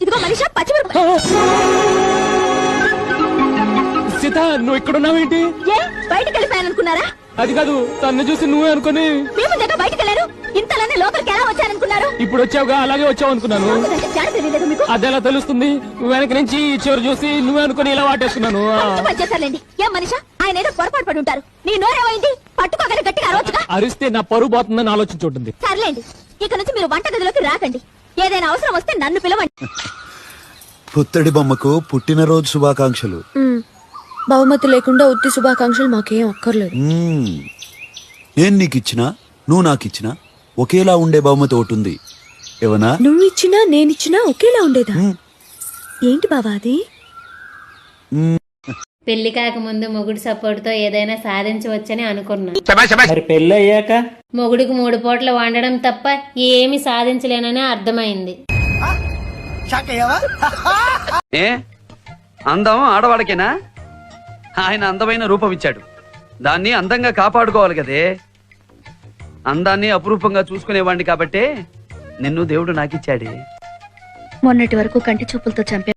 ఇదిగో మనిషి పచ్చిమిరపకాయ. సీత నువ్వు ఇక్కడ ఉన్నావేంటి? ఏ బయటికి వెళ్ళిపోయాననుకున్నారా? అది కాదు, తన్ను చూసి నువ్వే అనుకుని మేము దగ్గర బయటికి వెళ్ళారు. ఇంతలోనే లోపలికి ఎలా వచ్చారనుకున్నారు? ఇప్పుడు వచ్చావుగా, అలాగే వచ్చావు అనుకున్నాను. తెలియలేదు మీకు? అదెలా తెలుస్తుంది? వెనక నుంచి చివరి చూసి నువ్వే అనుకుని ఇలా వాటేసుకున్నాను. చేశారులేండి. ఏం మనిషా, ఆయన ఏదో పొరపాటు పడి ఉంటారు. నీ నోరేమైంది? పట్టుకోగలి గట్టిగా అరవచ్చుగా. అరిస్తే నా పరువు పోతుందని ఆలోచించుంటుంది. సర్లేండి, ఇక నుంచి మీరు వంటగదిలోకి రాకండి. ఏదైనా అవసరం వస్తే నన్ను పిలవండి. పుత్తడి బొమ్మకు పుట్టినరోజు శుభాకాంక్షలు. బహుమతి లేకుండా ఉత్తి శుభాకాంక్షలు మాకేం అక్కర్లేదు. నేను నీకిచ్చినా నువ్వు నాకిచ్చినా ఒకేలా ఉండే బహుమతి ఒకటి ఉంది. ఏవనా? నువ్విచ్చినా నేనిచ్చినా ఒకేలా ఉండేదా? ఏంటి బావా అది? పెళ్లి కాకముందు మొగుడు సపోర్ట్ తో ఏదైనా సాధించవచ్చని అనుకున్నా. మరి పెళ్లి అయ్యాక మొగుడికి 3 పూటలు వండడం తప్ప ఏమి సాధించలేనని అర్థమైంది. ఏ అందం ఆడవాడికేనా? ఆయన అందమైన రూపం ఇచ్చాడు, దాన్ని అందంగా కాపాడుకోవాలి కదే. అందాన్ని అపురూపంగా చూసుకునేవాడిని కాబట్టే నిన్ను దేవుడు నాకిచ్చాడే. మొన్నటి వరకు కంటి చూపులతో చంపే